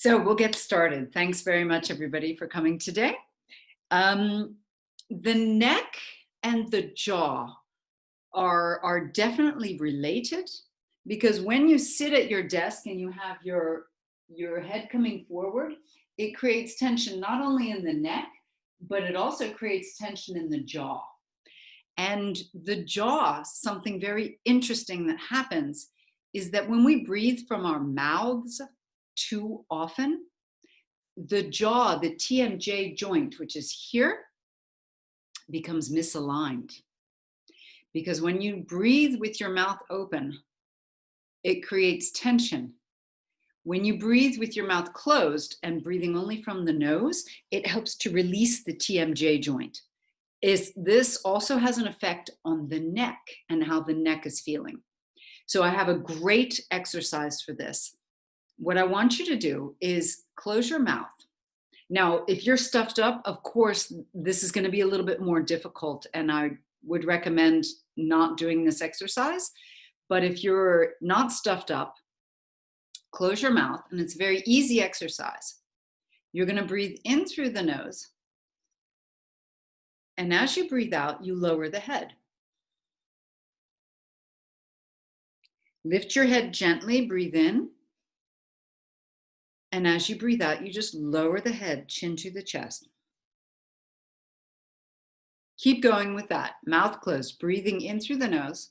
So we'll get started. Thanks very much, everybody, for coming today. The neck and the jaw are definitely related because when you sit at your desk and you have your head coming forward, it creates tension not only in the neck, but it also creates tension in the jaw. And the jaw, something very interesting that happens is that when we breathe from our mouths too often, the jaw, the TMJ joint, which is here, becomes misaligned. Because when you breathe with your mouth open, it creates tension. When you breathe with your mouth closed and breathing only from the nose, it helps to release the TMJ joint. This also has an effect on the neck and how the neck is feeling. So I have a great exercise for this. What I want you to do is close your mouth. Now, if you're stuffed up, of course, this is going to be a little bit more difficult, and I would recommend not doing this exercise. But if you're not stuffed up, close your mouth, and it's a very easy exercise. You're going to breathe in through the nose, and as you breathe out, you lower the head. Lift your head gently, breathe in. And as you breathe out, you just lower the head, chin to the chest. Keep going with that. Mouth closed, breathing in through the nose.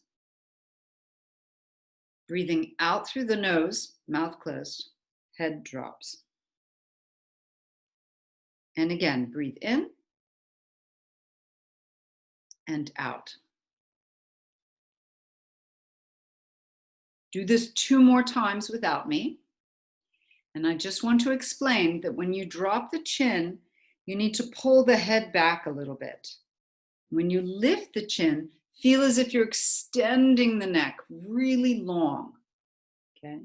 Breathing out through the nose, mouth closed, head drops. And again, breathe in and out. Do this 2 more times without me. And I just want to explain that when you drop the chin, you need to pull the head back a little bit. When you lift the chin, feel as if you're extending the neck really long. Okay.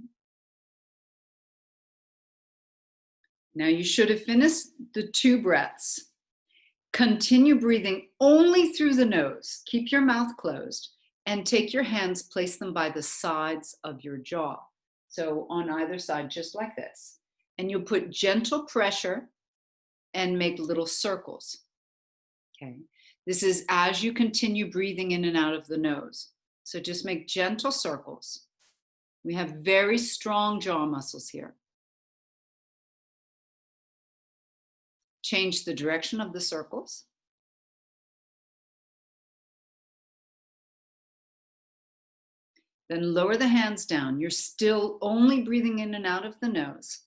Now you should have finished the 2 breaths. Continue breathing only through the nose. Keep your mouth closed and take your hands, place them by the sides of your jaw. So on either side, just like this. And you'll put gentle pressure and make little circles. Okay. This is as you continue breathing in and out of the nose. So just make gentle circles. We have very strong jaw muscles here. Change the direction of the circles. Then lower the hands down. You're still only breathing in and out of the nose.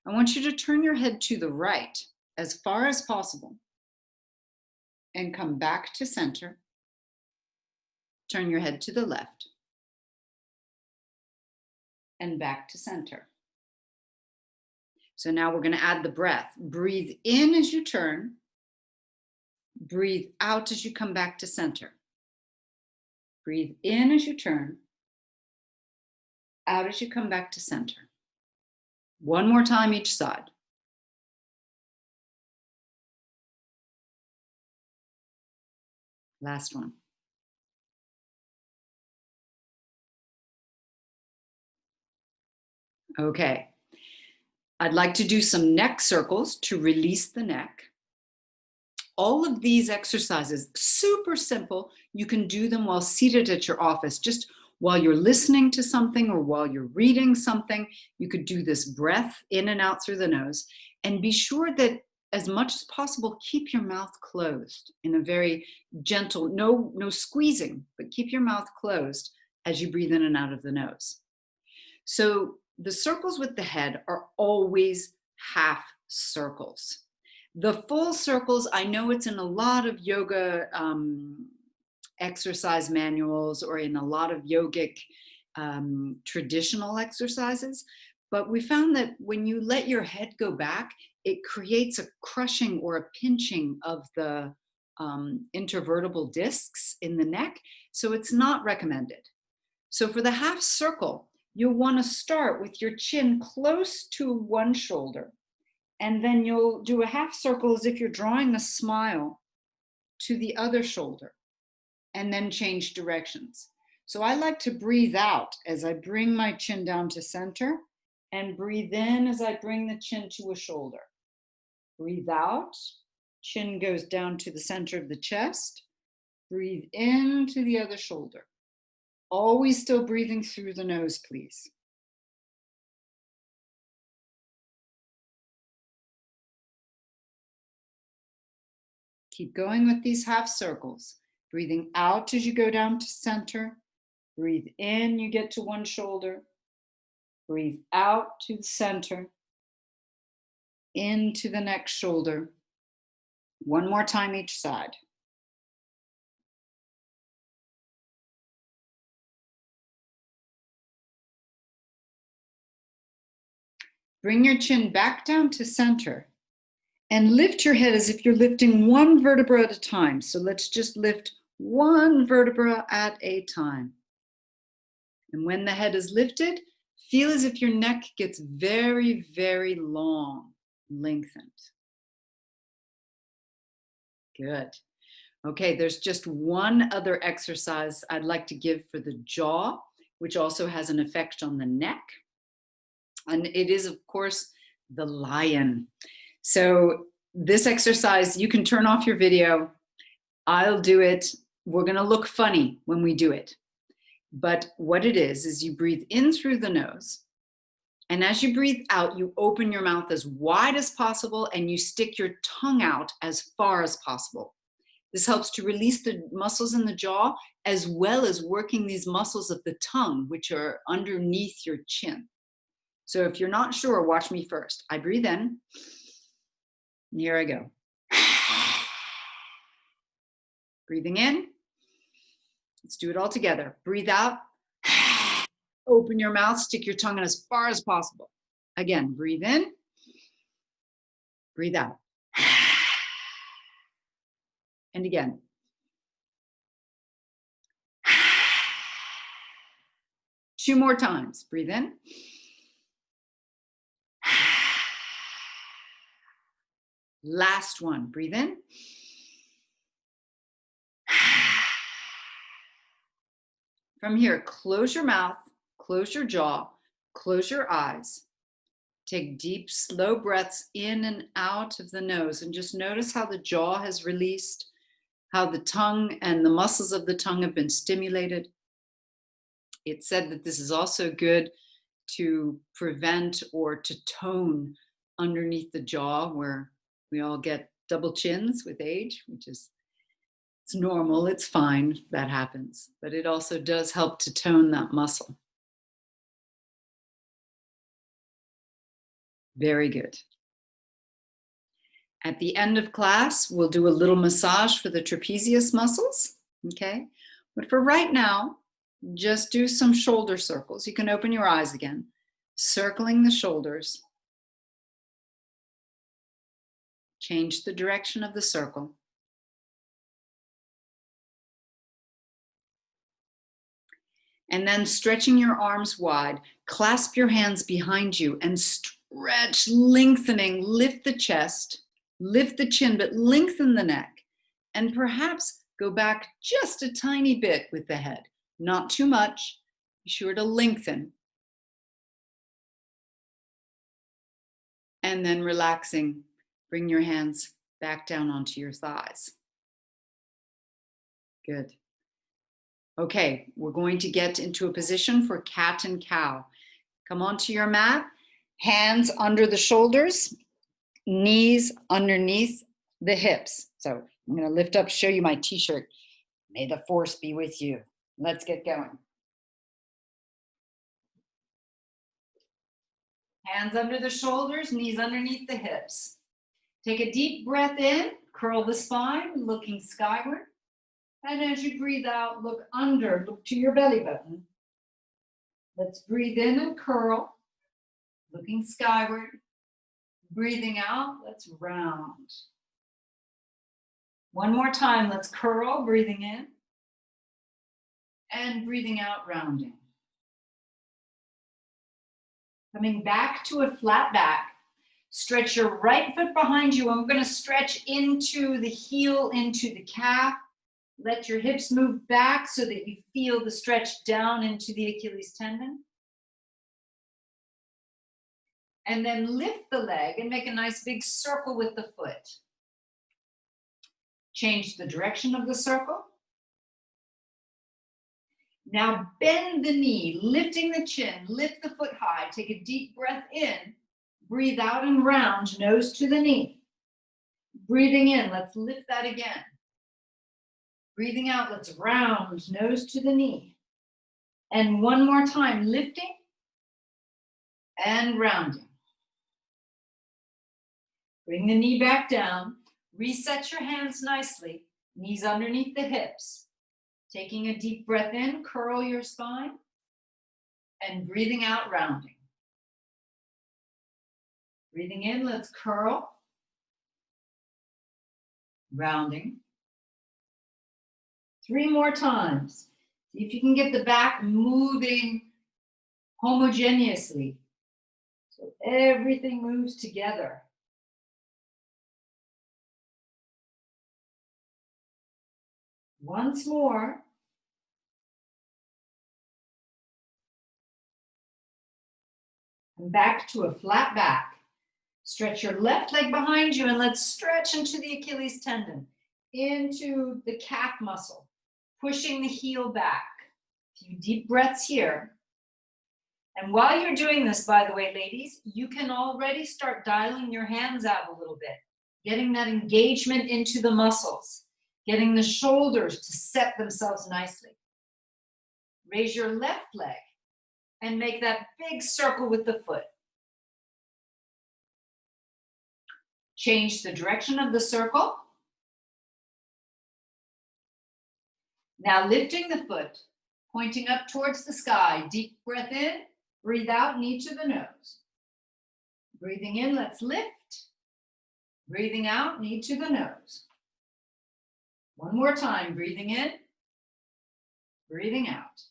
I want you to turn your head to the right as far as possible and come back to center. Turn your head to the left and back to center. So now we're going to add the breath. Breathe in as you turn. Breathe out as you come back to center. Breathe in as you turn. Out as you come back to center. 1 more time each side. Last one. Okay. I'd like to do some neck circles to release the neck. All of these exercises, super simple. You can do them while seated at your office, just while you're listening to something or while you're reading something. You could do this breath in and out through the nose, and be sure that as much as possible, keep your mouth closed in a very gentle, no squeezing, but keep your mouth closed as you breathe in and out of the nose. So the circles with the head are always half circles. The full circles, I know it's in a lot of yoga exercise manuals or in a lot of yogic traditional exercises, but we found that when you let your head go back, it creates a crushing or a pinching of the intervertebral discs in the neck, so it's not recommended. So for the half circle, you'll want to start with your chin close to one shoulder, and then you'll do a half circle as if you're drawing a smile to the other shoulder, and then change directions. So I like to breathe out as I bring my chin down to center And breathe in as I bring the chin to a shoulder. Breathe out. Chin goes down to the center of the chest. Breathe in to the other shoulder. Always still breathing through the nose, please. Keep going with these half circles. Breathing out as you go down to center. Breathe in, you get to one shoulder. Breathe out to the center. Into the next shoulder. One more time each side. Bring your chin back down to center and lift your head as if you're lifting one vertebra at a time. So let's just lift one vertebra at a time. And when the head is lifted, feel as if your neck gets very, very long, lengthened. Good. Okay, there's just one other exercise I'd like to give for the jaw, which also has an effect on the neck. And it is, of course, the lion. So this exercise, you can turn off your video. I'll do it. We're going to look funny when we do it. But what it is you breathe in through the nose. And as you breathe out, you open your mouth as wide as possible and you stick your tongue out as far as possible. This helps to release the muscles in the jaw, as well as working these muscles of the tongue, which are underneath your chin. So if you're not sure, watch me first. I breathe in. And here I go. Breathing in. Let's do it all together. Breathe out. Open your mouth, stick your tongue in as far as possible. Again, breathe in. Breathe out. And again. 2 more times. Breathe in. Last one. Breathe in. From here, close your mouth, close your jaw, close your eyes. Take deep, slow breaths in and out of the nose, and just notice how the jaw has released, how the tongue and the muscles of the tongue have been stimulated. It's said that this is also good to prevent or to tone underneath the jaw, where we all get double chins with age, which is it's normal, it's fine, that happens. But it also does help to tone that muscle. Very good. At the end of class, we'll do a little massage for the trapezius muscles, okay? But for right now, just do some shoulder circles. You can open your eyes again, circling the shoulders. Change the direction of the circle. And then stretching your arms wide, clasp your hands behind you and stretch, lengthening, lift the chest, lift the chin, but lengthen the neck. And perhaps go back just a tiny bit with the head, not too much. Be sure to lengthen. And then relaxing, bring your hands back down onto your thighs. Good. Okay, we're going to get into a position for cat and cow. Come onto your mat, hands under the shoulders, knees underneath the hips. So I'm going to lift up, show you my t-shirt. May the force be with you. Let's get going. Hands under the shoulders, knees underneath the hips. Take a deep breath in, curl the spine, looking skyward. And as you breathe out, look under, look to your belly button. Let's breathe in and curl, looking skyward. Breathing out, let's round. One more time, let's curl, breathing in. And breathing out, rounding. Coming back to a flat back. Stretch your right foot behind you. I'm going to stretch into the heel, into the calf. Let your hips move back so that you feel the stretch down into the Achilles tendon. And then lift the leg and make a nice big circle with the foot. Change the direction of the circle. Now bend the knee, lifting the chin, lift the foot high. Take a deep breath in. Breathe out and round, nose to the knee. Breathing in, let's lift that again. Breathing out, let's round, nose to the knee. And one more time, lifting and rounding. Bring the knee back down. Reset your hands nicely. Knees underneath the hips. Taking a deep breath in, curl your spine. And breathing out, rounding. Breathing in, let's curl. Rounding. 3 more times. See if you can get the back moving homogeneously. So everything moves together. Once more. And back to a flat back. Stretch your left leg behind you and let's stretch into the Achilles tendon, into the calf muscle, pushing the heel back. A few deep breaths here. And while you're doing this, by the way, ladies, you can already start dialing your hands out a little bit, getting that engagement into the muscles, getting the shoulders to set themselves nicely. Raise your left leg and make that big circle with the foot. Change the direction of the circle. Now lifting the foot, pointing up towards the sky. Deep breath in, breathe out, knee to the nose. Breathing in, let's lift. Breathing out, knee to the nose. One more time, breathing in, breathing out.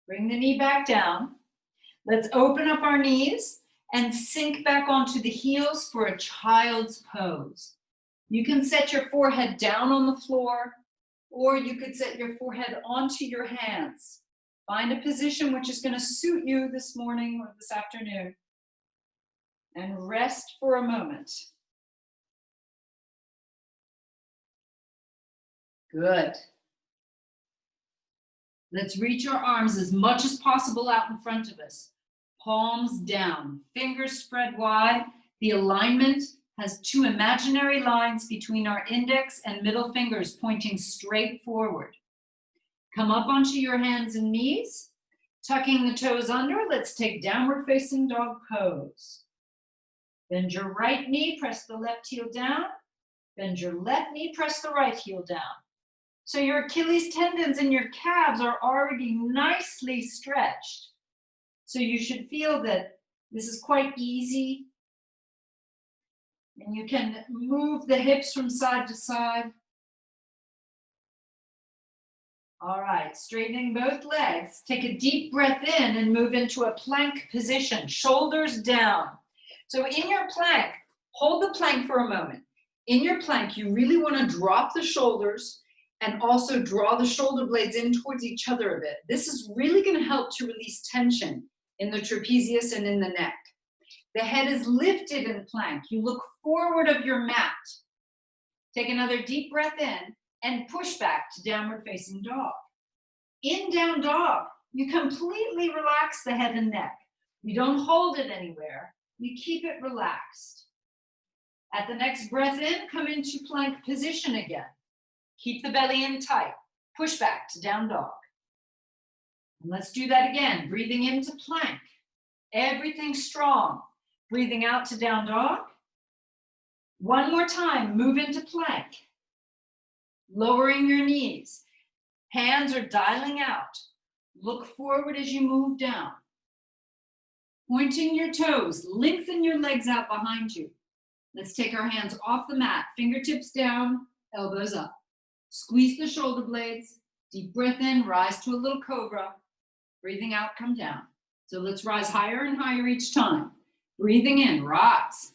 Bring the knee back down. Let's open up our knees and sink back onto the heels for a child's pose. You can set your forehead down on the floor, or you could set your forehead onto your hands. Find a position which is going to suit you this morning or this afternoon. And rest for a moment. Good. Let's reach our arms as much as possible out in front of us. Palms down, fingers spread wide. The alignment has 2 imaginary lines between our index and middle fingers pointing straight forward. Come up onto your hands and knees, tucking the toes under. Let's take downward facing dog pose. Bend your right knee, press the left heel down. Bend your left knee, press the right heel down. So your Achilles tendons and your calves are already nicely stretched. So you should feel that this is quite easy. And you can move the hips from side to side. All right, straightening both legs. Take a deep breath in and move into a plank position, shoulders down. So in your plank, hold the plank for a moment. In your plank, you really want to drop the shoulders and also draw the shoulder blades in towards each other a bit. This is really going to help to release tension in the trapezius and in the neck. The head is lifted in plank. You look forward of your mat. Take another deep breath in and push back to downward facing dog. In down dog, you completely relax the head and neck. You don't hold it anywhere. You keep it relaxed. At the next breath in, come into plank position again. Keep the belly in tight. Push back to down dog. And let's do that again. Breathing into plank. Everything strong. Breathing out to down dog. One more time. Move into plank. Lowering your knees. Hands are dialing out. Look forward as you move down. Pointing your toes. Lengthen your legs out behind you. Let's take our hands off the mat. Fingertips down, elbows up. Squeeze the shoulder blades. Deep breath in, rise to a little cobra. Breathing out, come down. So let's rise higher and higher each time. Breathing in, rise.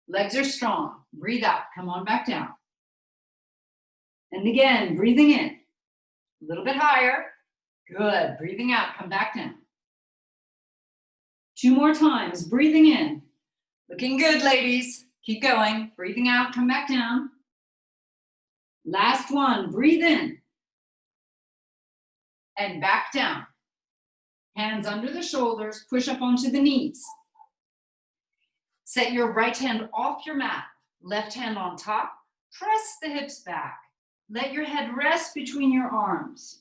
Legs are strong. Breathe out, come on back down. And again, breathing in. A little bit higher. Good. Breathing out, come back down. 2 more times, breathing in. Looking good, ladies. Keep going. Breathing out, come back down. Last one, breathe in. And back down. Hands under the shoulders, push up onto the knees. Set your right hand off your mat, left hand on top. Press the hips back. Let your head rest between your arms.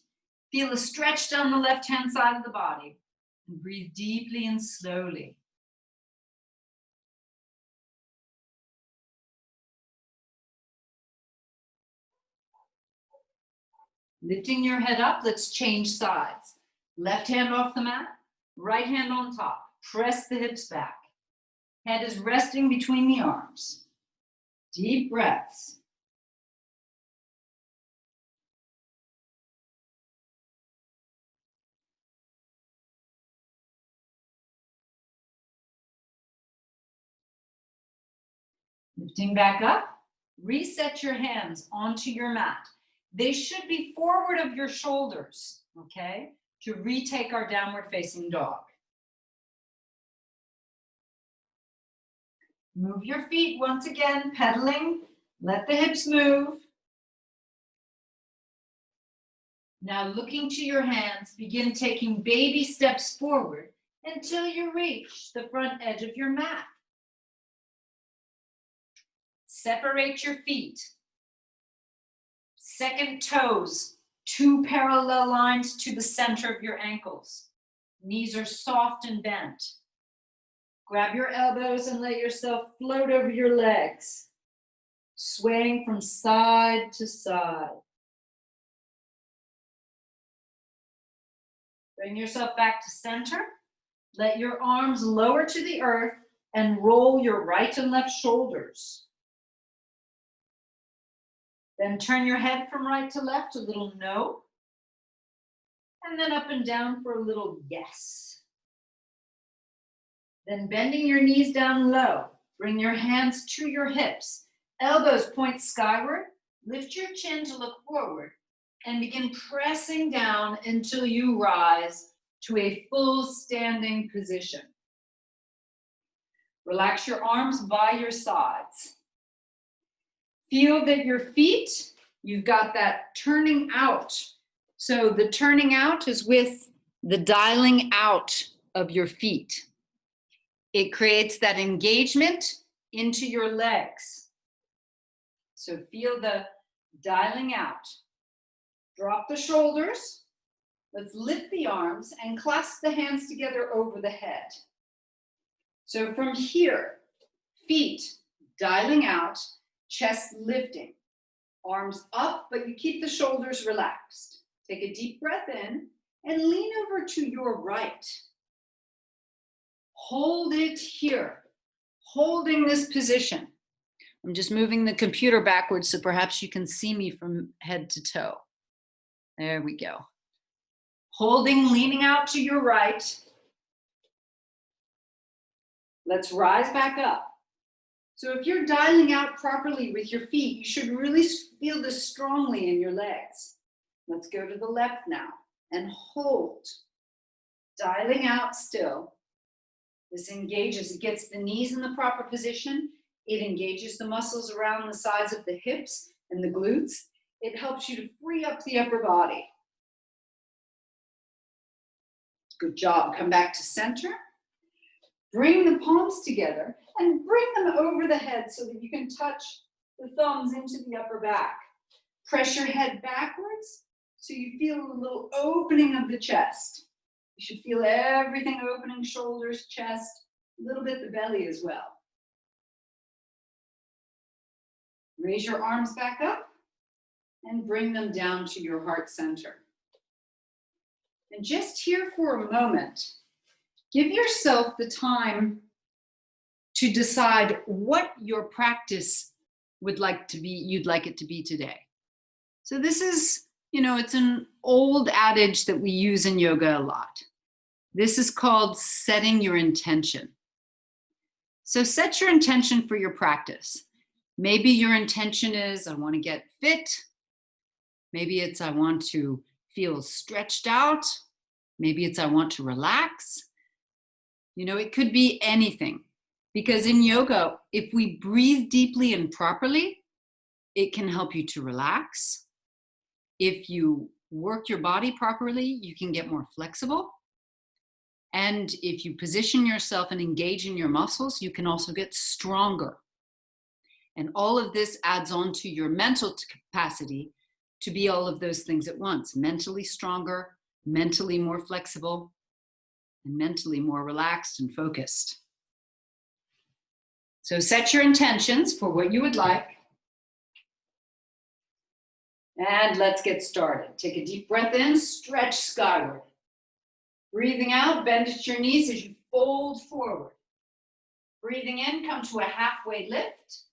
Feel a stretch down the left-hand side of the body. And breathe deeply and slowly. Lifting your head up, let's change sides. Left hand off the mat, right hand on top. Press the hips back. Head is resting between the arms. Deep breaths. Lifting back up, reset your hands onto your mat. They should be forward of your shoulders, okay, to retake our downward facing dog. Move your feet once again, pedaling. Let the hips move. Now looking to your hands, begin taking baby steps forward until you reach the front edge of your mat. Separate your feet. Second toes, 2 parallel lines to the center of your ankles. Knees are soft and bent. Grab your elbows and let yourself float over your legs, swaying from side to side. Bring yourself back to center. Let your arms lower to the earth and roll your right and left shoulders. Then turn your head from right to left, a little no. And then up and down for a little yes. Then bending your knees down low. Bring your hands to your hips. Elbows point skyward. Lift your chin to look forward. And begin pressing down until you rise to a full standing position. Relax your arms by your sides. Feel that your feet, you've got that turning out. So the turning out is with the dialing out of your feet. It creates that engagement into your legs. So feel the dialing out. Drop the shoulders. Let's lift the arms and clasp the hands together over the head. So from here, feet dialing out, chest lifting, arms up, but you keep the shoulders relaxed. Take a deep breath in and lean over to your right. Hold it here, holding this position. I'm just moving the computer backwards so perhaps you can see me from head to toe. There we go. Holding, leaning out to your right. Let's rise back up. So if you're dialing out properly with your feet, you should really feel this strongly in your legs. Let's go to the left now and hold. Dialing out still. This engages, it gets the knees in the proper position. It engages the muscles around the sides of the hips and the glutes. It helps you to free up the upper body. Good job. Come back to center. Bring the palms together and bring them over the head so that you can touch the thumbs into the upper back. Press your head backwards so you feel a little opening of the chest. You should feel everything opening, shoulders, chest, a little bit the belly as well. Raise your arms back up and bring them down to your heart center. And just here for a moment, give yourself the time to decide what your practice would like to be, you'd like it to be today. So this is, it's an old adage that we use in yoga a lot. This is called setting your intention. So set your intention for your practice. Maybe your intention is, I want to get fit. Maybe it's, I want to feel stretched out. Maybe it's, I want to relax. You know, it could be anything. Because in yoga, if we breathe deeply and properly, it can help you to relax. If you work your body properly, you can get more flexible. And if you position yourself and engage in your muscles, you can also get stronger. And all of this adds on to your mental capacity to be all of those things at once. Mentally stronger, mentally more flexible, and mentally more relaxed and focused. So set your intentions for what you would like. And let's get started. Take a deep breath in, stretch skyward. Breathing out, bend at your knees as you fold forward. Breathing in, come to a halfway lift.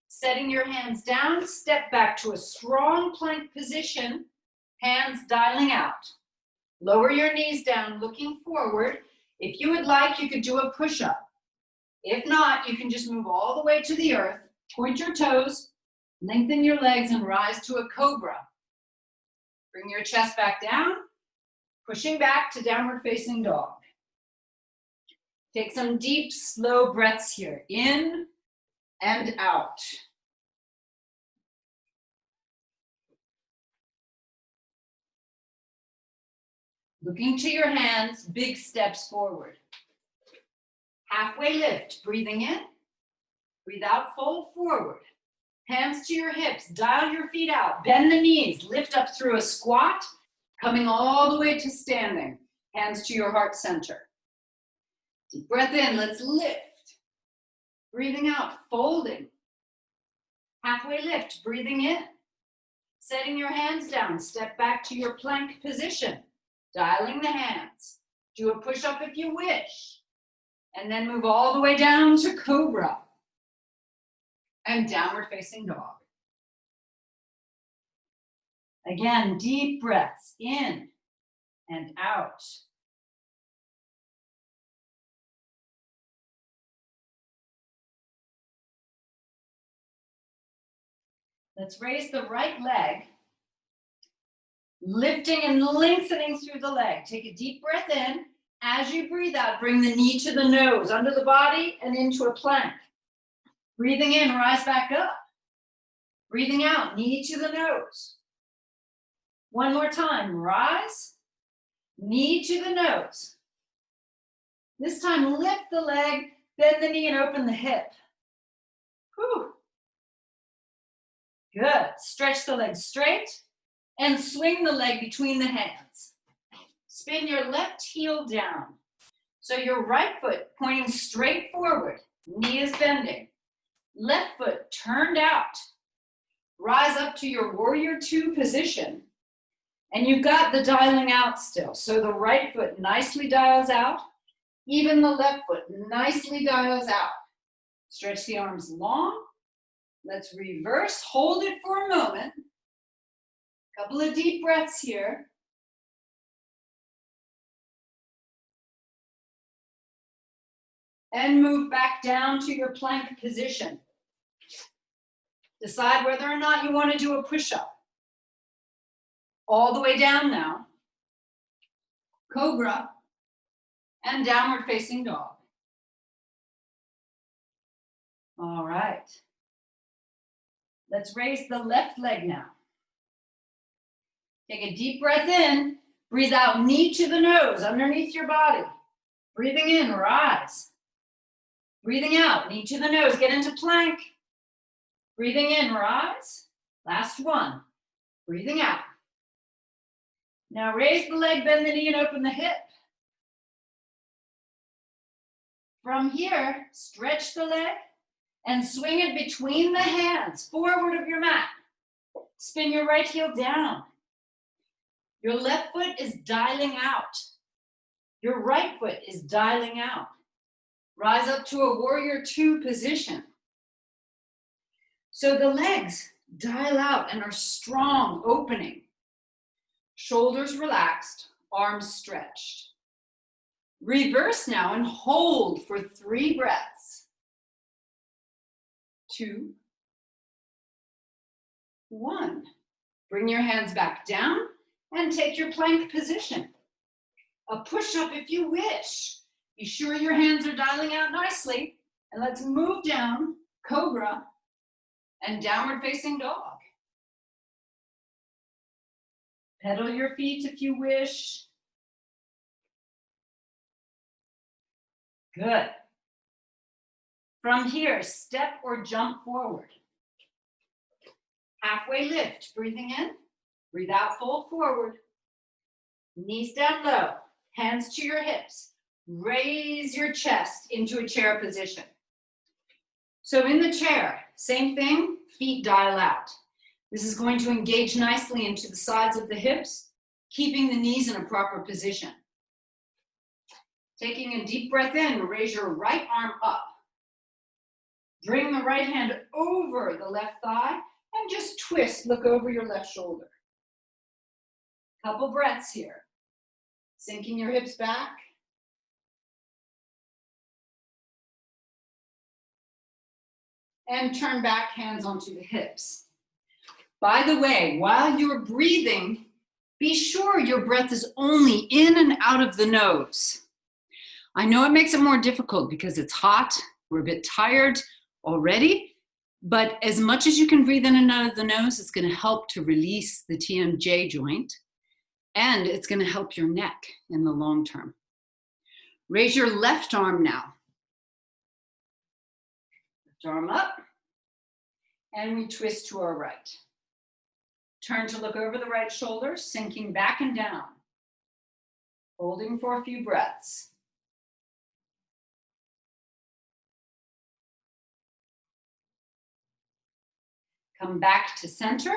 Setting your hands down, step back to a strong plank position, hands dialing out. Lower your knees down, looking forward. If you would like, you could do a push-up. If not, you can just move all the way to the earth, point your toes, lengthen your legs, and rise to a cobra. Bring your chest back down, pushing back to downward facing dog. Take some deep, slow breaths here, in and out. Looking to your hands, big steps forward. Halfway lift, breathing in, breathe out, fold forward. Hands to your hips, dial your feet out, bend the knees, lift up through a squat, coming all the way to standing. Hands to your heart center. Deep breath in, let's lift. Breathing out, folding. Halfway lift, breathing in. Setting your hands down, step back to your plank position. Dialing the hands. Do a push-up if you wish. And then move all the way down to cobra. And downward facing dog. Again, deep breaths in and out. Let's raise the right leg. Lifting and lengthening through the leg. Take a deep breath in. As you breathe out, bring the knee to the nose, under the body, and into a plank. Breathing in, rise back up. Breathing out, knee to the nose. One more time, rise, knee to the nose. This time, lift the leg, bend the knee, and open the hip. Whew. Good. Stretch the leg straight and swing the leg between the hands. Spin your left heel down. So your right foot pointing straight forward. Knee is bending. Left foot turned out. Rise up to your warrior two position. And you've got the dialing out still. So the right foot nicely dials out. Even the left foot nicely dials out. Stretch the arms long. Let's reverse. Hold it for a moment. Couple of deep breaths here. And move back down to your plank position. Decide whether or not you want to do a push-up. All the way down now. Cobra and downward facing dog. All right. Let's raise the left leg now. Take a deep breath in. Breathe out, knee to the nose, underneath your body. Breathing in, rise. Breathing out, knee to the nose, get into plank. Breathing in, rise. Last one. Breathing out. Now raise the leg, bend the knee, and open the hip. From here, stretch the leg and swing it between the hands, forward of your mat. Spin your right heel down. Your left foot is dialing out. Your right foot is dialing out. Rise up to a warrior two position. So the legs dial out and are strong, opening. Shoulders relaxed, arms stretched. Reverse now and hold for 3 breaths. 2, 1. Bring your hands back down and take your plank position. A push-up if you wish. Be sure your hands are dialing out nicely. And let's move down, cobra, and downward facing dog. Pedal your feet if you wish. Good. From here, step or jump forward. Halfway lift, breathing in. Breathe out, fold forward. Knees down low, hands to your hips. Raise your chest into a chair position. So in the chair, same thing, feet dial out. This is going to engage nicely into the sides of the hips, keeping the knees in a proper position. Taking a deep breath in, raise your right arm up. Bring the right hand over the left thigh and just twist, look over your left shoulder. Couple breaths here. Sinking your hips back. And turn back, hands onto the hips. By the way, while you're breathing, be sure your breath is only in and out of the nose. I know it makes it more difficult because it's hot, we're a bit tired already, but as much as you can breathe in and out of the nose, it's going to help to release the TMJ joint, and it's going to help your neck in the long term. Raise your left arm now. Left arm up, and we twist to our right. Turn to look over the right shoulder, sinking back and down. Holding for a few breaths. Come back to center.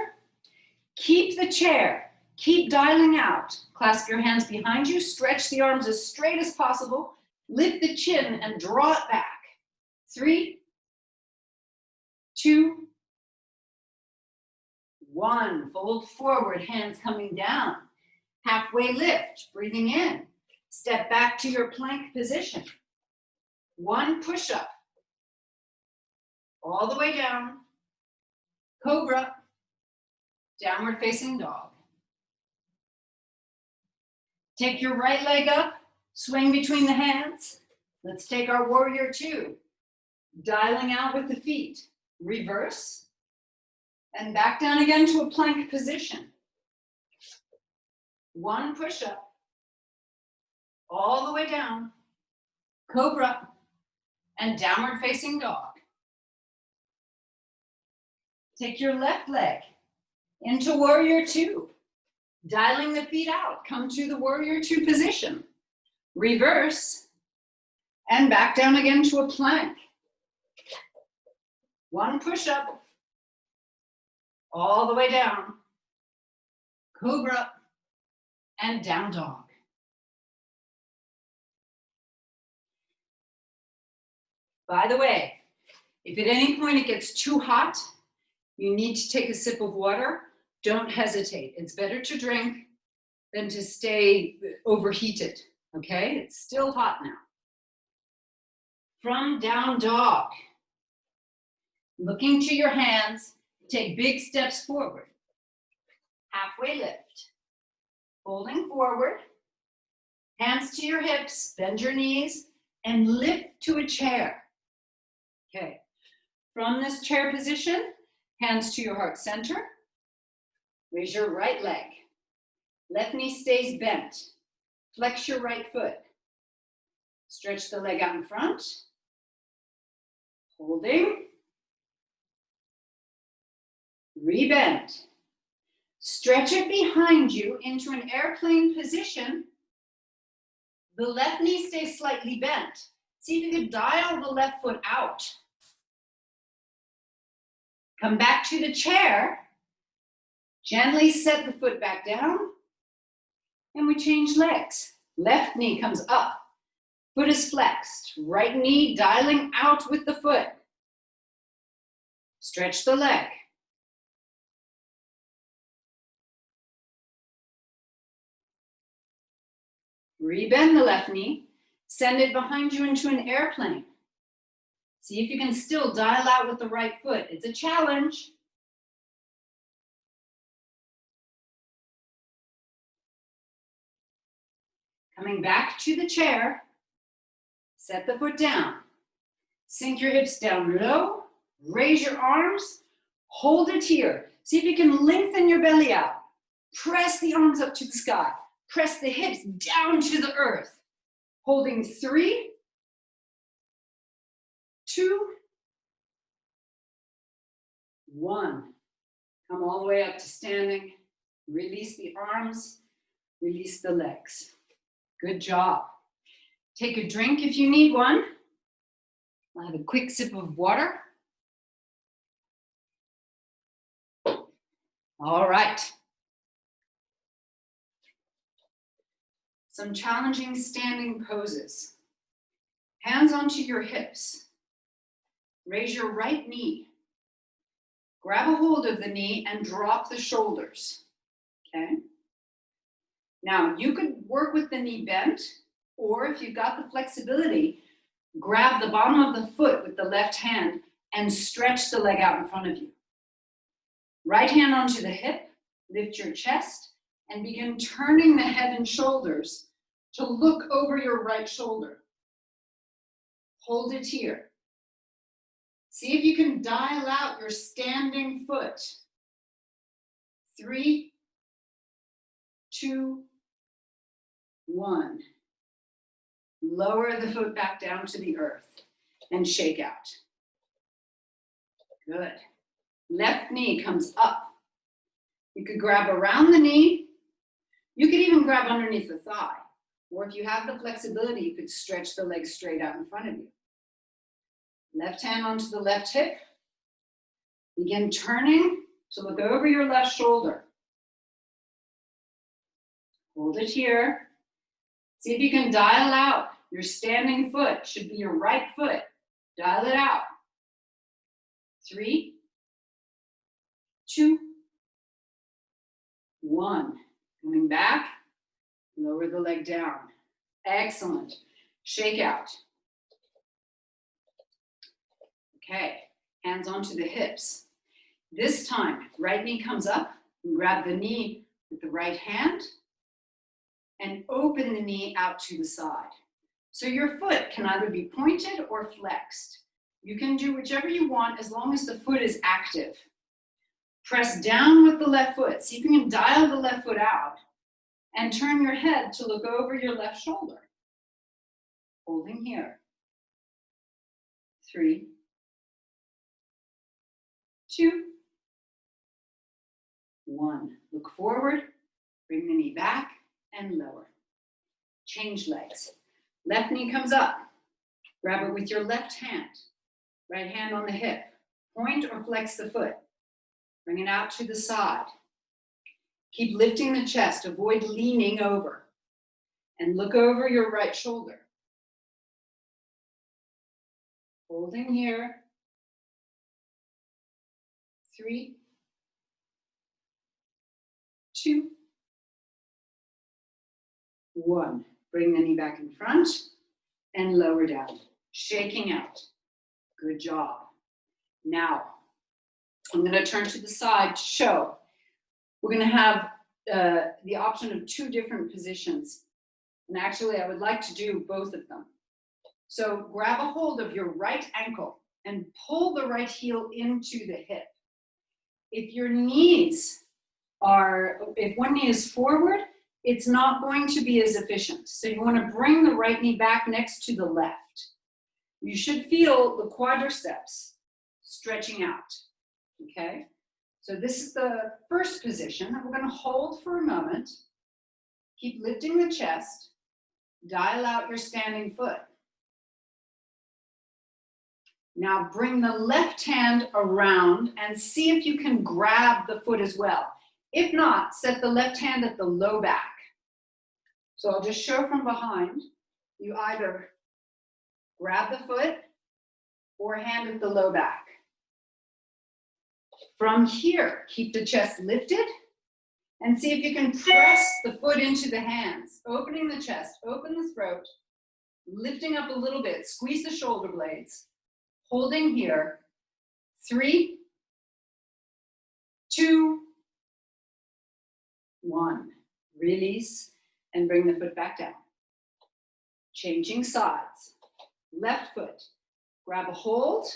Keep the chair. Keep dialing out. Clasp your hands behind you. Stretch the arms as straight as possible. Lift the chin and draw it back. 3, 2, 1. Fold forward, hands coming down. Halfway lift, breathing in. Step back to your plank position. 1 push-up. All the way down. Cobra. Downward facing dog. Take your right leg up. Swing between the hands. Let's take our warrior 2. Dialing out with the feet. Reverse. And back down again to a plank position. 1 push-up. All the way down. Cobra. And downward facing dog. Take your left leg into warrior 2. Dialing the feet out. Come to the warrior 2 position. Reverse. And back down again to a plank. 1 push-up. All the way down. Cobra. And down dog. By the way, if at any point it gets too hot, you need to take a sip of water. Don't hesitate. It's better to drink than to stay overheated, okay? It's still hot now. From down dog, looking to your hands, take big steps forward. Halfway lift. Folding forward. Hands to your hips, bend your knees, and lift to a chair. Okay. From this chair position, hands to your heart center. Raise your right leg. Left knee stays bent. Flex your right foot. Stretch the leg out in front. Holding. Rebend. Stretch it behind you into an airplane position. The left knee stays slightly bent. See if you can dial the left foot out. Come back to the chair. Gently set the foot back down. And we change legs. Left knee comes up. Foot is flexed. Right knee dialing out with the foot. Stretch the leg. Rebend the left knee. Send it behind you into an airplane. See if you can still dial out with the right foot. It's a challenge. Coming back to the chair. Set the foot down. Sink your hips down low. Raise your arms. Hold it here. See if you can lengthen your belly out. Press the arms up to the sky. Press the hips down to the earth. Holding 3, 2, 1. Come all the way up to standing. Release the arms. Release the legs. Good job. Take a drink if you need one. I'll have a quick sip of water. All right. Some challenging standing poses. Hands onto your hips. Raise your right knee. Grab a hold of the knee and drop the shoulders. Okay? Now, you could work with the knee bent, or if you've got the flexibility, grab the bottom of the foot with the left hand and stretch the leg out in front of you. Right hand onto the hip, lift your chest, and begin turning the head and shoulders to look over your right shoulder. Hold it here. See if you can dial out your standing foot. 3, 2, 1. Lower the foot back down to the earth and shake out. Good. Left knee comes up. You could grab around the knee. You could even grab underneath the thigh. Or if you have the flexibility, you could stretch the leg straight out in front of you. Left hand onto the left hip. Begin turning to look over your left shoulder. Hold it here. See if you can dial out. Your standing foot should be your right foot. Dial it out. 3, 2, 1. Coming back, lower the leg down. Excellent. Shake out. Okay, hands onto the hips. This time, right knee comes up, and grab the knee with the right hand, and open the knee out to the side. So your foot can either be pointed or flexed. You can do whichever you want as long as the foot is active. Press down with the left foot. See if you can dial the left foot out and turn your head to look over your left shoulder. Holding here. 3, 2, 1. Look forward, bring the knee back and lower. Change legs. Left knee comes up. Grab it with your left hand. Right hand on the hip. Point or flex the foot. Bring it out to the side. Keep lifting the chest. Avoid leaning over. And look over your right shoulder. Holding here. 3, 2, 1. Bring the knee back in front and lower down. Shaking out. Good job. Now, I'm going to turn to the side to show. We're going to have the option of 2 different positions. And actually, I would like to do both of them. So grab a hold of your right ankle and pull the right heel into the hip. If your knees are, if one knee is forward, it's not going to be as efficient. So you want to bring the right knee back next to the left. You should feel the quadriceps stretching out, okay? So this is the first position that we're going to hold for a moment. Keep lifting the chest. Dial out your standing foot. Now bring the left hand around and see if you can grab the foot as well. If not, set the left hand at the low back. So I'll just show from behind. You either grab the foot or hand at the low back. From here, keep the chest lifted and see if you can press the foot into the hands, opening the chest, open the throat, lifting up a little bit, squeeze the shoulder blades, holding here. 3, 2, 1. Release and bring the foot back down. Changing sides. Left foot. Grab a hold.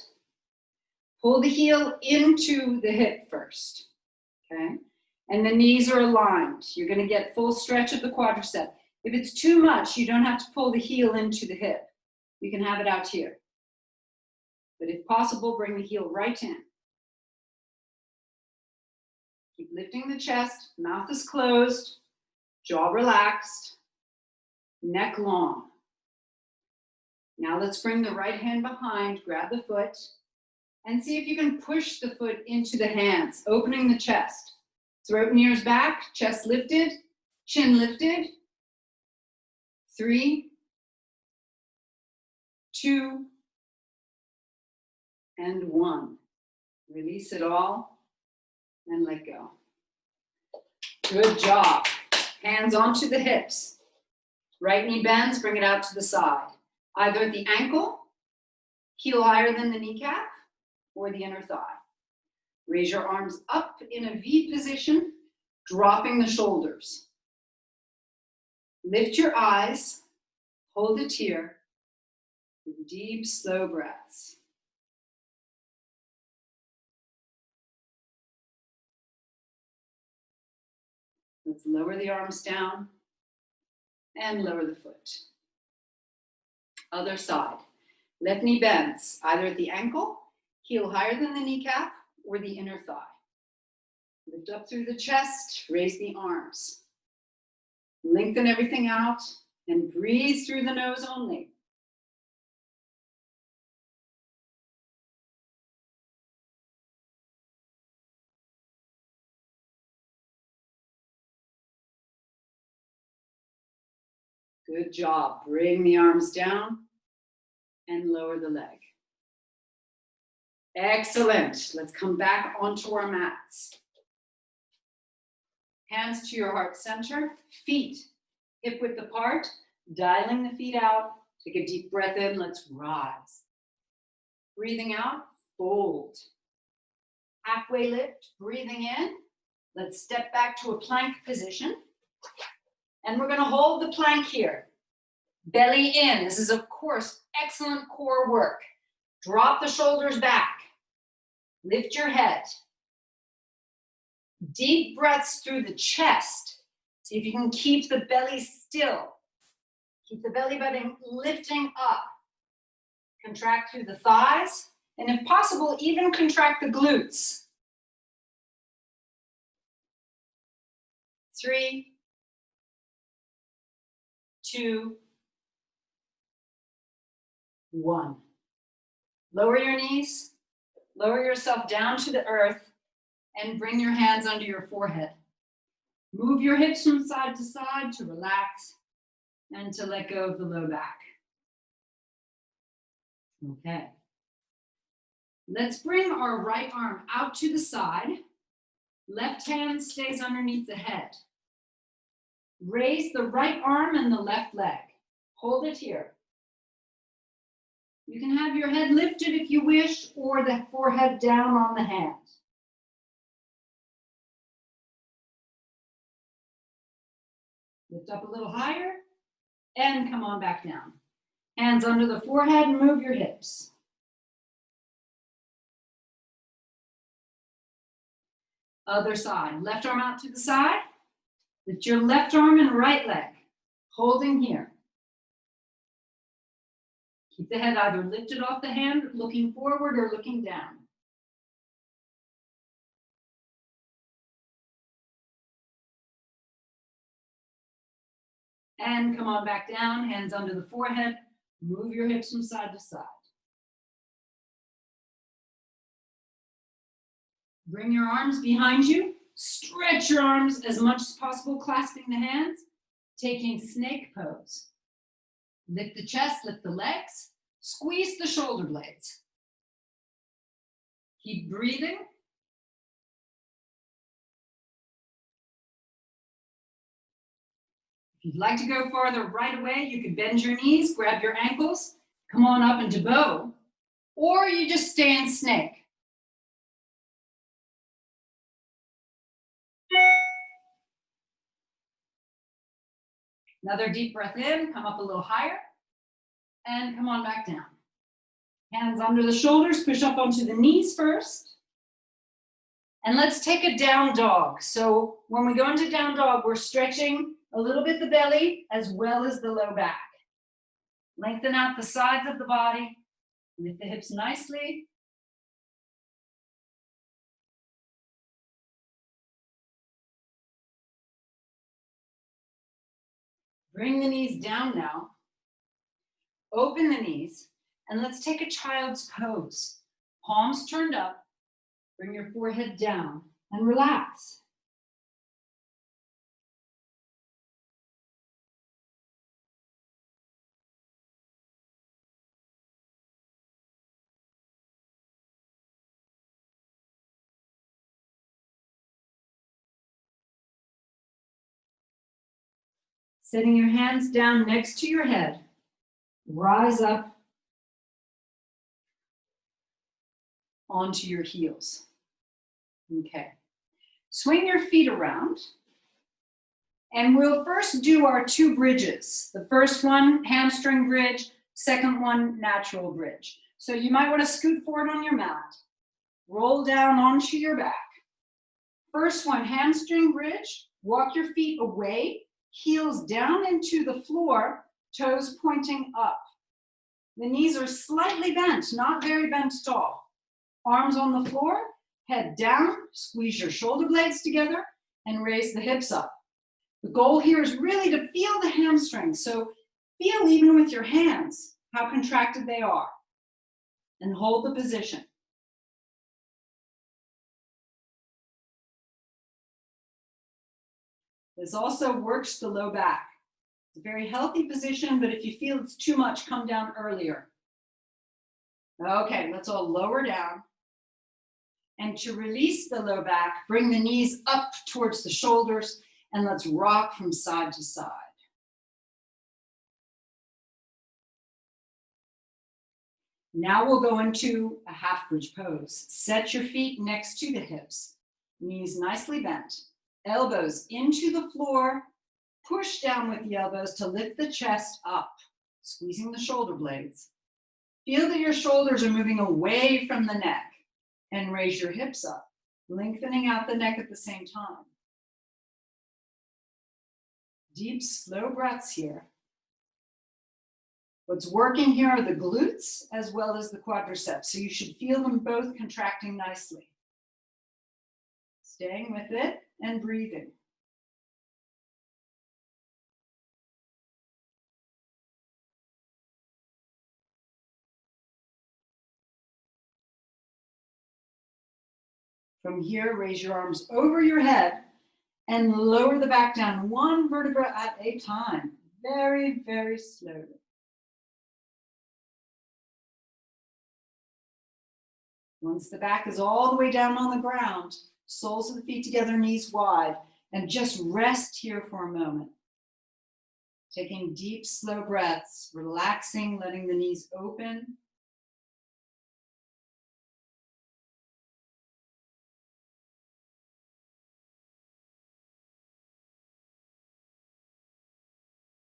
Pull the heel into the hip first. Okay? And the knees are aligned. You're going to get full stretch of the quadricep. If it's too much, you don't have to pull the heel into the hip. You can have it out here. But if possible, bring the heel right in. Keep lifting the chest. Mouth is closed. Jaw relaxed. Neck long. Now let's bring the right hand behind. Grab the foot. And see if you can push the foot into the hands, opening the chest. Throat and ears back, chest lifted, chin lifted. 3, 2, and 1. Release it all and let go. Good job. Hands onto the hips. Right knee bends, bring it out to the side. Either at the ankle, heel higher than the kneecap, or the inner thigh. Raise your arms up in a V position, dropping the shoulders. Lift your eyes, hold it here, with deep, slow breaths. Let's lower the arms down and lower the foot. Other side. Left knee bends, either at the ankle, heel higher than the kneecap, or the inner thigh. Lift up through the chest, raise the arms. Lengthen everything out and breathe through the nose only. Good job. Bring the arms down and lower the leg. Excellent. Let's come back onto our mats. Hands to your heart center, feet hip width apart, dialing the feet out. Take a deep breath in, let's rise. Breathing out, fold. Halfway lift, breathing in. Let's step back to a plank position. And we're gonna hold the plank here. Belly in, this is of course excellent core work. Drop the shoulders back. Lift your head. Deep breaths through the chest. See if you can keep the belly still. Keep the belly button lifting up. Contract through the thighs, and if possible, even contract the glutes. 3, 2, 1. Lower your knees, lower yourself down to the earth, and bring your hands under your forehead. Move your hips from side to side to relax and to let go of the low back. Okay. Let's bring our right arm out to the side. Left hand stays underneath the head. Raise the right arm and the left leg. Hold it here. You can have your head lifted if you wish, or the forehead down on the hand. Lift up a little higher and come on back down. Hands under the forehead and move your hips. Other side. Left arm out to the side. Lift your left arm and right leg. Holding here. Keep the head either lifted off the hand, looking forward, or looking down. And come on back down, hands under the forehead. Move your hips from side to side. Bring your arms behind you. Stretch your arms as much as possible, clasping the hands, taking snake pose. Lift the chest, lift the legs, squeeze the shoulder blades. Keep breathing. If you'd like to go farther right away, you could bend your knees, grab your ankles, come on up into bow, or you just stay in snake. Another deep breath in, come up a little higher. and come on back down. Hands under the shoulders, push up onto the knees first. And let's take a down dog. So when we go into down dog, we're stretching a little bit the belly as well as the low back. Lengthen out the sides of the body. Lift the hips nicely. Bring the knees down now. Open the knees. And let's take a child's pose. Palms turned up. Bring your forehead down and relax. Setting your hands down next to your head. Rise up onto your heels. Okay. Swing your feet around. And we'll first do our two bridges. The first one, hamstring bridge. Second one, natural bridge. So you might want to scoot forward on your mat. Roll down onto your back. First one, hamstring bridge. Walk your feet away. Heels down into the floor. Toes pointing up. The knees are slightly bent, not very bent at all. Arms on the floor. Head down. Squeeze your shoulder blades together and raise the hips up. The goal here is really to feel the hamstrings. So feel even with your hands how contracted they are. And hold the position. This also works the low back. It's a very healthy position, but if you feel it's too much, come down earlier. Okay, let's all lower down. And to release the low back, bring the knees up towards the shoulders, and let's rock from side to side. Now we'll go into a half bridge pose. Set your feet next to the hips, knees nicely bent, elbows into the floor, push down with the elbows to lift the chest up, squeezing the shoulder blades. Feel that your shoulders are moving away from the neck and raise your hips up, lengthening out the neck at the same time. Deep, slow breaths here. What's working here are the glutes as well as the quadriceps, so you should feel them both contracting nicely. Staying with it and breathing. From here, raise your arms over your head and lower the back down, one vertebra at a time. Very, very slowly. Once the back is all the way down on the ground, soles of the feet together, knees wide, and just rest here for a moment. Taking deep, slow breaths, relaxing, letting the knees open.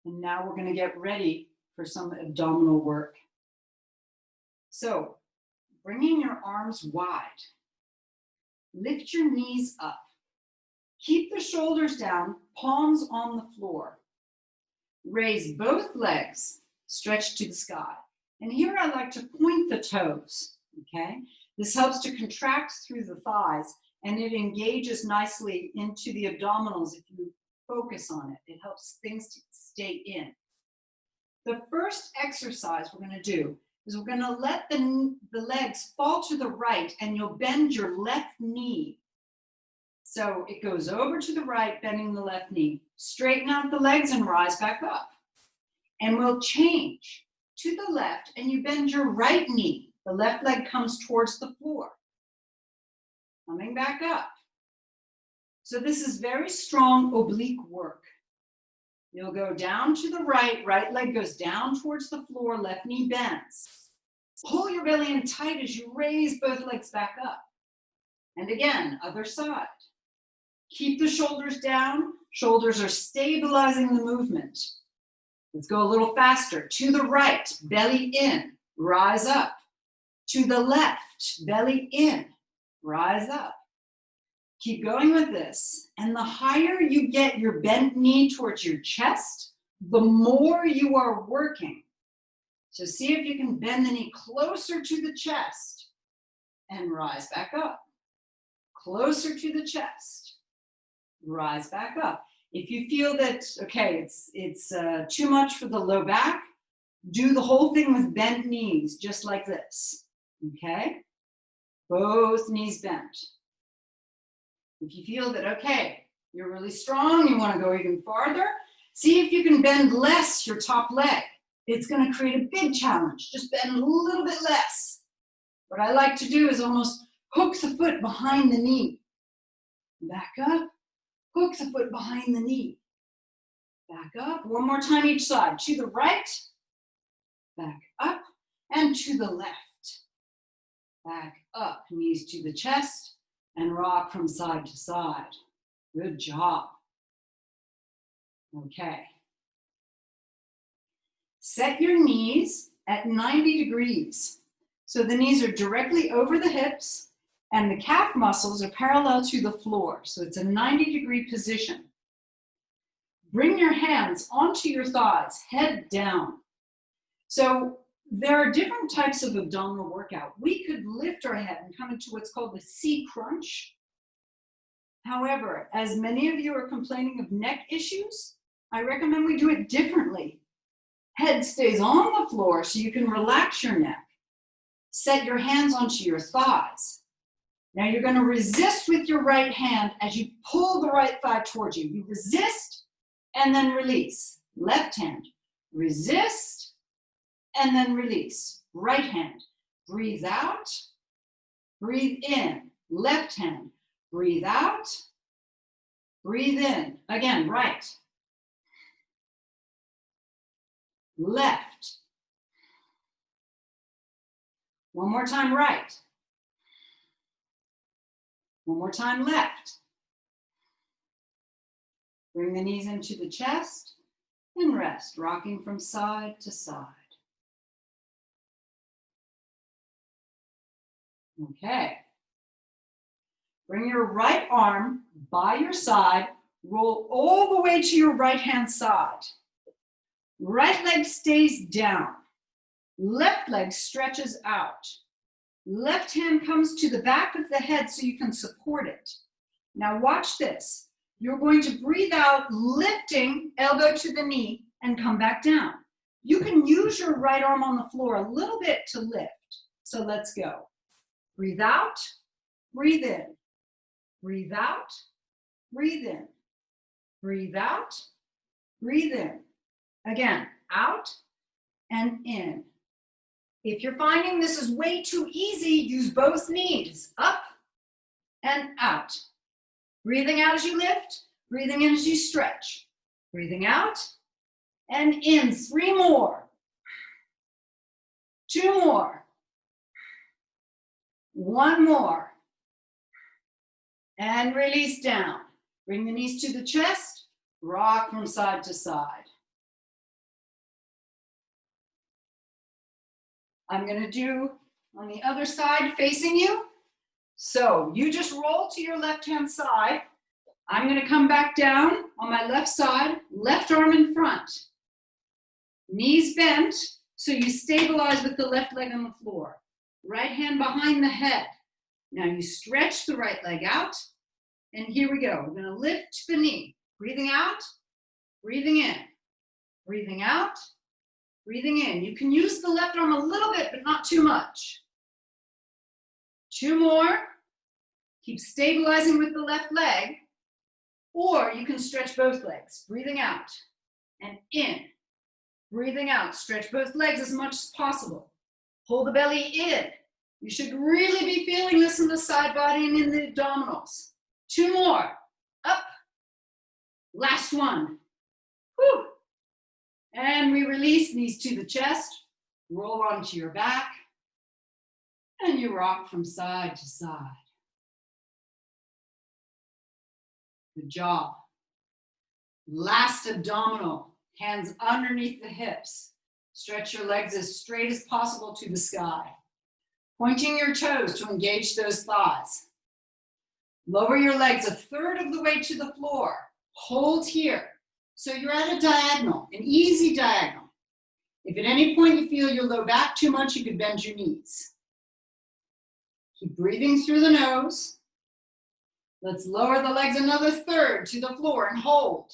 And now we're going to get ready for some abdominal work. So, bringing your arms wide. Lift your knees up. Keep the shoulders down, palms on the floor. Raise both legs, stretch to the sky. And here I like to point the toes, okay? This helps to contract through the thighs and it engages nicely into the abdominals if you focus on it. It helps things to stay in. The first exercise we're going to do is we're going to let the legs fall to the right and you'll bend your left knee. So it goes over to the right, bending the left knee. Straighten out the legs and rise back up. And we'll change to the left and you bend your right knee. The left leg comes towards the floor. Coming back up. So this is very strong oblique work. You'll go down to the right, right leg goes down towards the floor, left knee bends. Pull your belly in tight as you raise both legs back up. And again, other side. Keep the shoulders down. Shoulders are stabilizing the movement. Let's go a little faster. To the right, belly in, rise up. To the left, belly in, rise up. Keep going with this. And the higher you get your bent knee towards your chest, the more you are working. So see if you can bend the knee closer to the chest and rise back up. Closer to the chest, rise back up. If you feel that, okay, it's too much for the low back, do the whole thing with bent knees, just like this, okay? Both knees bent. If you feel that, okay, you're really strong, you want to go even farther, see if you can bend less your top leg. It's going to create a big challenge. Just bend a little bit less. What I like to do is almost hook the foot behind the knee. Back up, hook the foot behind the knee. Back up, one more time each side. To the right, back up, and to the left. Back up, knees to the chest, and rock from side to side. Good job. Okay. Set your knees at 90 degrees. So the knees are directly over the hips, and the calf muscles are parallel to the floor. So it's a 90-degree position. Bring your hands onto your thighs, head down. So there are different types of abdominal workout. We could lift our head and come into what's called the C crunch. However, as many of you are complaining of neck issues, I recommend we do it differently. Head stays on the floor so you can relax your neck. Set your hands onto your thighs. Now you're going to resist with your right hand as you pull the right thigh towards you. You resist and then release. Left hand, resist and then release. Right hand, breathe out, breathe in. Left hand, breathe out, breathe in. Again, right. Left. One more time, right. One more time, left. Bring the knees into the chest and rest, rocking from side to side. Okay. Bring your right arm by your side, roll all the way to your right-hand side. Right leg stays down. Left leg stretches out. Left hand comes to the back of the head so you can support it. Now watch this. You're going to breathe out, lifting elbow to the knee and come back down. You can use your right arm on the floor a little bit to lift. So let's go. Breathe out, breathe in. Breathe out, breathe in. Breathe out, breathe in. Again, out and in. If you're finding this is way too easy, use both knees, up and out. Breathing out as you lift, breathing in as you stretch. Breathing out and in. 3 more. 2 more. 1 more. And release down. Bring the knees to the chest, rock from side to side. I'm going to do on the other side facing you. So you just roll to your left-hand side. I'm going to come back down on my left side, left arm in front. Knees bent, so you stabilize with the left leg on the floor. Right hand behind the head. Now you stretch the right leg out, and here we go. We're going to lift the knee. Breathing out, breathing in. Breathing out, breathing in. You can use the left arm a little bit, but not too much. 2 more. Keep stabilizing with the left leg. Or you can stretch both legs. Breathing out and in. Breathing out. Stretch both legs as much as possible. Pull the belly in. You should really be feeling this in the side body and in the abdominals. 2 more. Up. Last one. Whew. And we release, knees to the chest. Roll onto your back. And you rock from side to side. Good job. Last abdominal. Hands underneath the hips. Stretch your legs as straight as possible to the sky. Pointing your toes to engage those thighs. Lower your legs a third of the way to the floor. Hold here. So you're at a diagonal, an easy diagonal. If at any point you feel your low back too much, you could bend your knees. Keep breathing through the nose. Let's lower the legs another third to the floor and hold.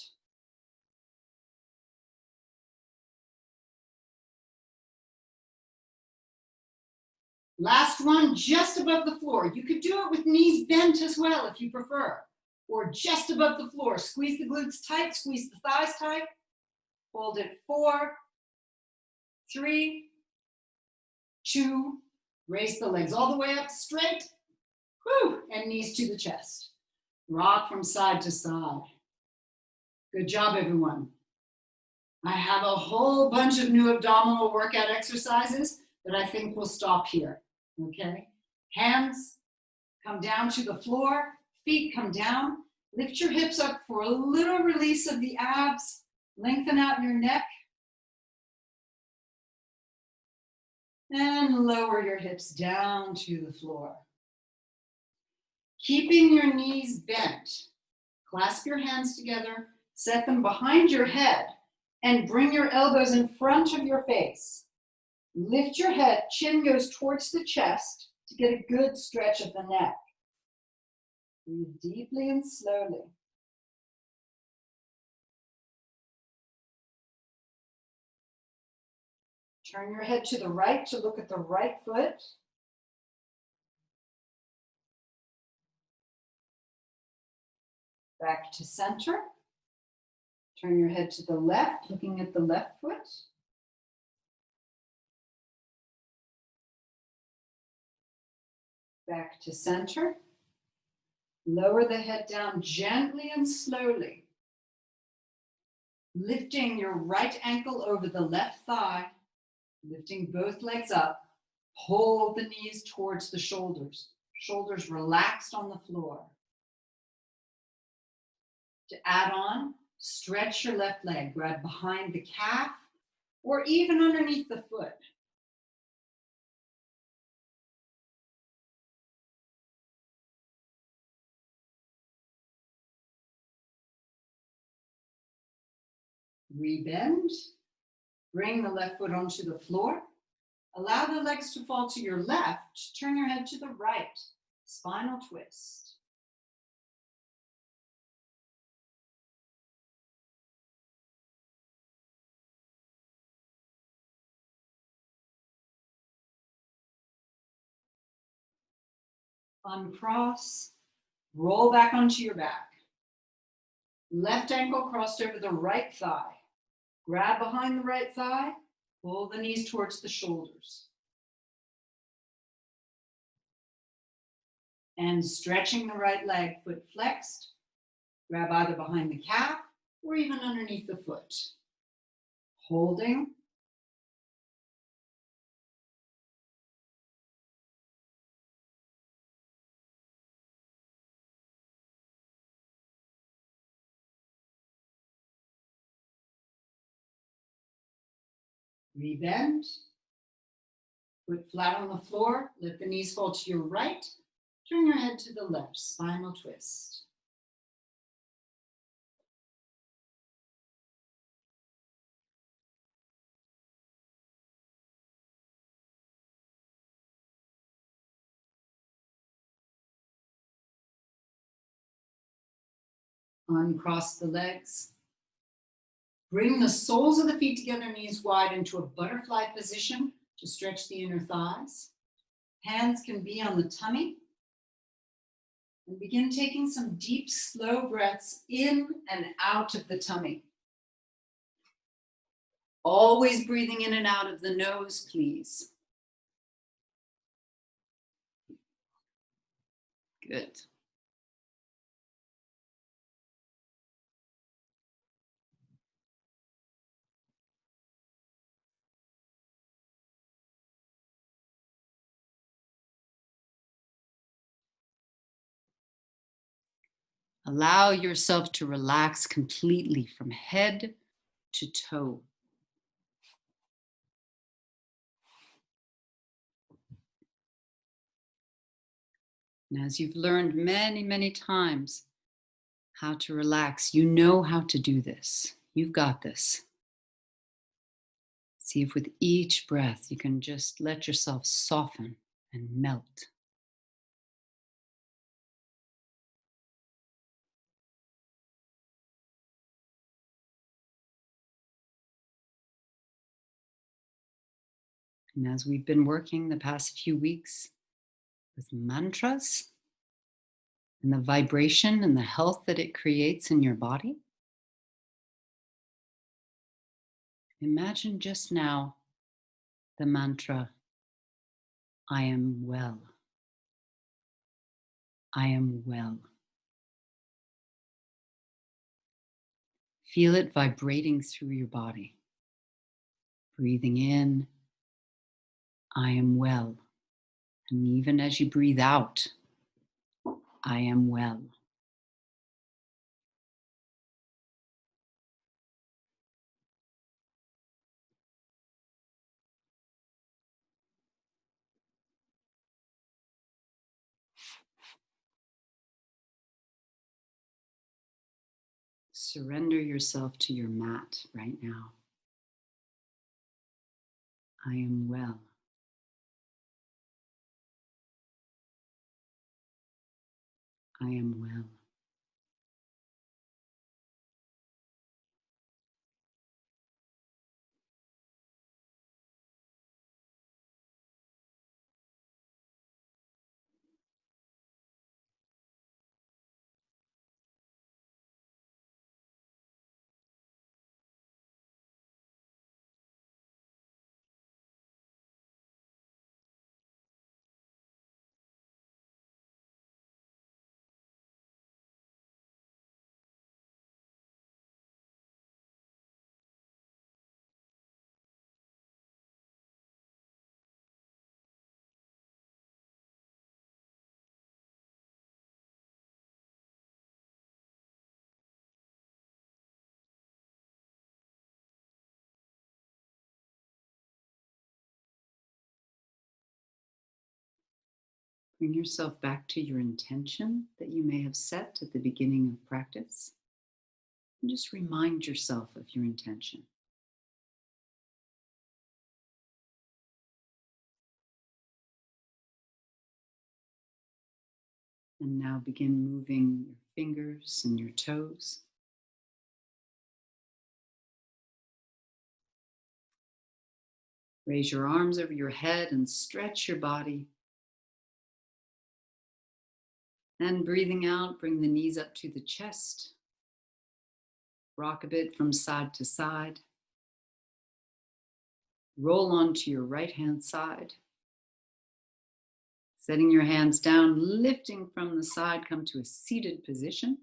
Last one, just above the floor. You could do it with knees bent as well if you prefer. Or just above the floor. Squeeze the glutes tight, squeeze the thighs tight. Hold it 4, 3, 2. Raise the legs all the way up straight. Whew, and knees to the chest. Rock from side to side. Good job, everyone. I have a whole bunch of new abdominal workout exercises, but I think we'll stop here. Okay, hands come down to the floor, feet come down, lift your hips up for a little release of the abs, lengthen out your neck, and lower your hips down to the floor. Keeping your knees bent, clasp your hands together, set them behind your head, and bring your elbows in front of your face. Lift your head, chin goes towards the chest to get a good stretch of the neck. Breathe deeply and slowly. Turn your head to the right to look at the right foot. Back to center. Turn your head to the left, looking at the left foot. Back to center. Lower the head down gently and slowly. Lifting your right ankle over the left thigh. Lifting both legs up. Hold the knees towards the shoulders. Shoulders relaxed on the floor. To add on, stretch your left leg. Grab behind the calf or even underneath the foot. Rebend, bring the left foot onto the floor. Allow the legs to fall to your left. Turn your head to the right. Spinal twist. Uncross, roll back onto your back. Left ankle crossed over the right thigh. Grab behind the right thigh, pull the knees towards the shoulders. And stretching the right leg, foot flexed. Grab either behind the calf or even underneath the foot. Holding. Rebend. Foot flat on the floor. Let the knees fall to your right. Turn your head to the left. Spinal twist. Uncross the legs. Bring the soles of the feet together, knees wide into a butterfly position to stretch the inner thighs. Hands can be on the tummy. And begin taking some deep, slow breaths in and out of the tummy. Always breathing in and out of the nose, please. Good. Allow yourself to relax completely from head to toe. And as you've learned many, many times how to relax, you know how to do this. You've got this. See if with each breath you can just let yourself soften and melt. And as we've been working the past few weeks with mantras and the vibration and the health that it creates in your body, imagine just now the mantra, I am well. I am well. Feel it vibrating through your body. Breathing in, I am well. And even as you breathe out, I am well. Surrender yourself to your mat right now. I am well. I am well. Bring yourself back to your intention that you may have set at the beginning of practice. And just remind yourself of your intention. And now begin moving your fingers and your toes. Raise your arms over your head and stretch your body. And breathing out, bring the knees up to the chest. Rock a bit from side to side. Roll onto your right hand side. Setting your hands down, lifting from the side, come to a seated position.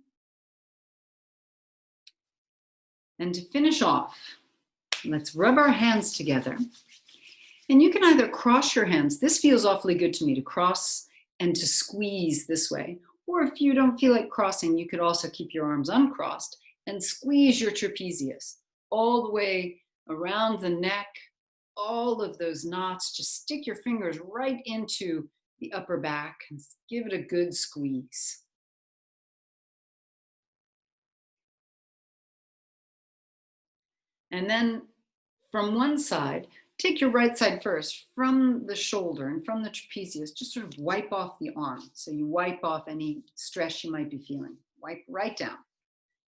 And to finish off, let's rub our hands together. And you can either cross your hands. This feels awfully good to me, to cross and to squeeze this way. Or if you don't feel like crossing, you could also keep your arms uncrossed and squeeze your trapezius all the way around the neck, all of those knots. Just stick your fingers right into the upper back and give it a good squeeze. And then from one side, take your right side first, from the shoulder and from the trapezius, just sort of wipe off the arm. So you wipe off any stress you might be feeling. Wipe right down.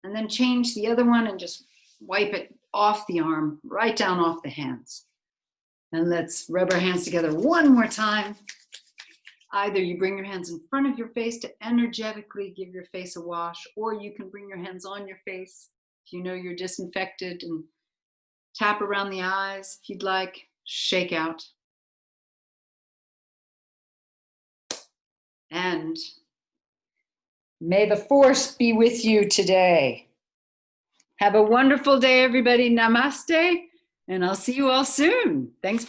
And then change the other one and just wipe it off the arm, right down off the hands. And let's rub our hands together one more time. Either you bring your hands in front of your face to energetically give your face a wash, or you can bring your hands on your face if you know you're disinfected, and tap around the eyes if you'd like, shake out. And may the force be with you today. Have a wonderful day, everybody. Namaste, and I'll see you all soon. Thanks very much.